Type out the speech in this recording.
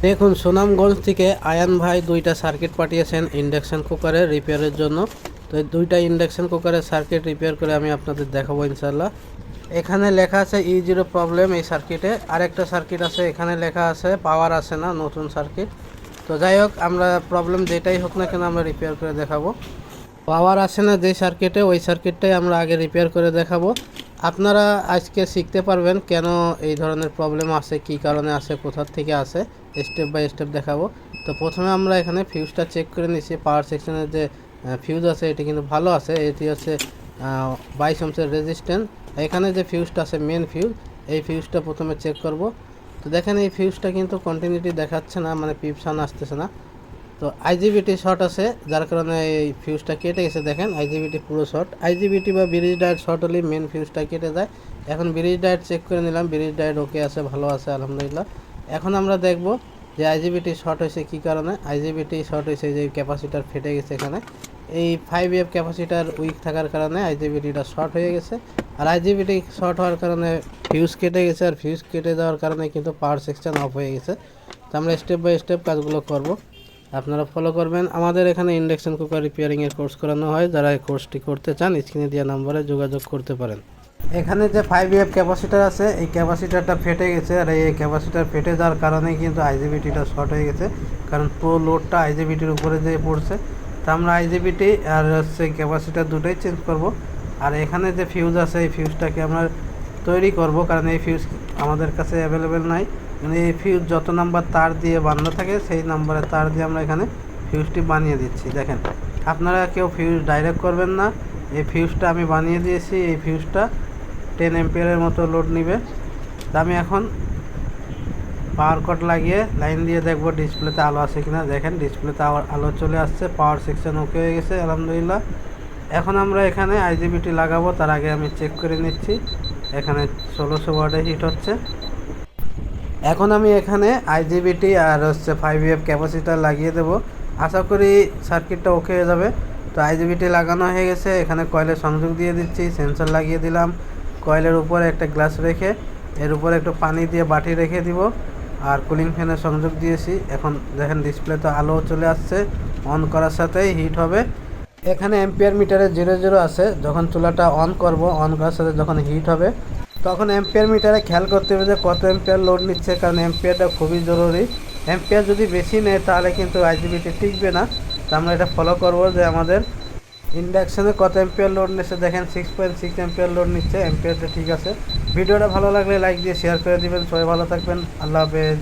দেখুন, সুনামগঞ্জ থেকে আয়ান ভাই দুইটা সার্কিট পাঠিয়েছেন ইন্ডাকশন কুকারের রিপেয়ারের জন্য। তো এই দুইটা ইন্ডাকশন কুকারের সার্কিট রিপেয়ার করে আমি আপনাদের দেখাবো ইনশাল্লাহ। এখানে লেখা আছে E0 প্রবলেম এই সার্কিটে। আরেকটা সার্কিট আছে, এখানে লেখা আছে পাওয়ার আসে না, নতুন সার্কিট। তো যাই হোক, আমরা প্রবলেম যেটাই হোক না কেন আমরা রিপেয়ার করে দেখাবো। পাওয়ার আসে না যে সার্কিটে, ওই সার্কিটটাই আমরা আগে রিপেয়ার করে দেখাবো। আপনারা আজকে শিখতে পারবেন কেন এই ধরনের প্রবলেম আসে, কী কারণে আসে, কোথা থেকে আসে, স্টেপ বাই স্টেপ দেখাবো। তো প্রথমে আমরা এখানে ফিউজটা চেক করে নিচ্ছি। পাওয়ার সেকশনের যে ফিউজ আছে এটি কিন্তু ভালো আছে, এটি হচ্ছে 22 ওহমের রেজিস্ট্যান্স। এখানে যে ফিউজটা আছে মেন ফিউজ, এই ফিউজটা প্রথমে চেক করব। তো দেখেন এই ফিউজটা কিন্তু কন্টিনিউটি দেখাচ্ছে না, মানে পিপসান আসতেছে না। তো আইজিবিটি শর্ট আছে, যার কারণে এই ফিউজটা কেটে গেছে। দেখেন আইজিবিটি পুরো শর্ট। আইজিবিটি বা ব্রিজ ডায়েট শর্ট হলে মেন ফিউজটা কেটে যায়। এখন ব্রিজ ডায়েট চেক করে নিলাম, ব্রিজ ডায়েট ওকে আছে, ভালো আছে আলহামদুলিল্লাহ। এখন আমরা দেখব যে আইজিবিটি শর্ট হয়েছে কী কারণে। আইজিবিটি শর্ট হয়েছে যে ক্যাপাসিটার ফেটে গেছে এখানে। এই 5F ক্যাপাসিটার উইক থাকার কারণে আইজিবিটিটা শর্ট হয়ে গেছে। আর আইজিবিটি শর্ট হওয়ার কারণে ফিউজ কেটে গেছে, আর ফিউজ কেটে যাওয়ার কারণে কিন্তু পাওয়ার সেকশন অফ হয়ে গেছে। তো আমরা স্টেপ বাই স্টেপ কাজগুলো করব, আপনারা ফলো করবেন। আমাদের এখানে ইন্ডাকশন কুকার রিপেয়ারিংয়ের কোর্স করানো হয়। যারা এই কোর্সটি করতে চান স্ক্রিনে দেওয়া নম্বরে যোগাযোগ করতে পারেন। এখানে যে 5F ক্যাপাসিটার আছে, এই ক্যাপাসিটারটা ফেটে গেছে। আর এই ক্যাপাসিটার ফেটে যাওয়ার কারণে কিন্তু আইজিবিটিটা শর্ট হয়ে গেছে, কারণ পুরো লোডটা আইজিবিটির উপরে যেয়ে পড়ছে। তো আমরা আইজিবিটি আর হচ্ছে ক্যাপাসিটার দুটোই চেঞ্জ করব। আর এখানে যে ফিউজ আছে এই ফিউজটাকে আমরা তৈরি করব, কারণ এই ফিউজ আমাদের কাছে অ্যাভেলেবেল নাই। মানে এই ফিউজ যত নাম্বার তার দিয়ে বাঁধা থাকে সেই নাম্বারের তার দিয়ে আমরা এখানে ফিউজটি বানিয়ে দিচ্ছি। দেখেন, আপনারা কেউ ফিউজ ডাইরেক্ট করবেন না। এই ফিউজটা আমি বানিয়ে দিয়েছি। এই ফিউজটা 10 অ্যাম্পিয়ারের মতো লোড নেবে। তা আমি এখন পাওয়ার কট লাগিয়ে লাইন দিয়ে দেখব ডিসপ্লেতে আলো আছে কিনা। দেখেন ডিসপ্লেতে আলো চলে আসছে, পাওয়ার সেকশন ওকে হয়ে গেছে আলহামদুলিল্লাহ। এখন আমরা এখানে আইজিবিটি লাগাবো, তার আগে আমি চেক করে নিচ্ছি। এখানে 1600 ওয়াটে হিট হচ্ছে। এখন আমি এখানে আইজিবিটি আর হচ্ছে 5F ক্যাপাসিটার লাগিয়ে দেব। আশা করি সার্কিটটা ওকে হয়ে যাবে। তো আইজিবিটি লাগানো হয়ে গেছে, এখানে কয়েলের সংযোগ দিয়ে দিচ্ছি, সেন্সর লাগিয়ে দিলাম। কয়েলের উপরে একটা গ্লাস রেখে এর উপরে একটু পানি দিয়ে বাটি রেখে দিব, আর কুলিং ফ্যানের সংযোগ দিয়েছি। এখন দেখেন ডিসপ্লেতে আলো চলে আসছে, অন করার সাথেই হিট হবে। এখানে অ্যাম্পিয়ার মিটারে 00 আছে। যখন চুলাটা অন করব, অন করার সাথে যখন হিট হবে তখন অ্যাম্পিয়ার মিটারে খেয়াল করতে হবে যে কত অ্যাম্পিয়ার লোড নিচ্ছে, কারণ অ্যাম্পিয়ারটা খুবই জরুরি। অ্যাম্পিয়ার যদি বেশি নেয় তাহলে কিন্তু আইজিবিটি টিকবে না। তো আমরা এটা ফলো করব যে আমাদের ইন্ডাকশানে কত অ্যাম্পিয়ার লোড নিচ্ছে। দেখেন 6.6 অ্যাম্পিয়ার লোড নিচ্ছে, অ্যাম্পিয়ারটা ঠিক আছে। ভিডিওটা ভালো লাগলে লাইক দিয়ে শেয়ার করে দিবেন। সবাই ভালো থাকবেন, আল্লাহ হাফেজ।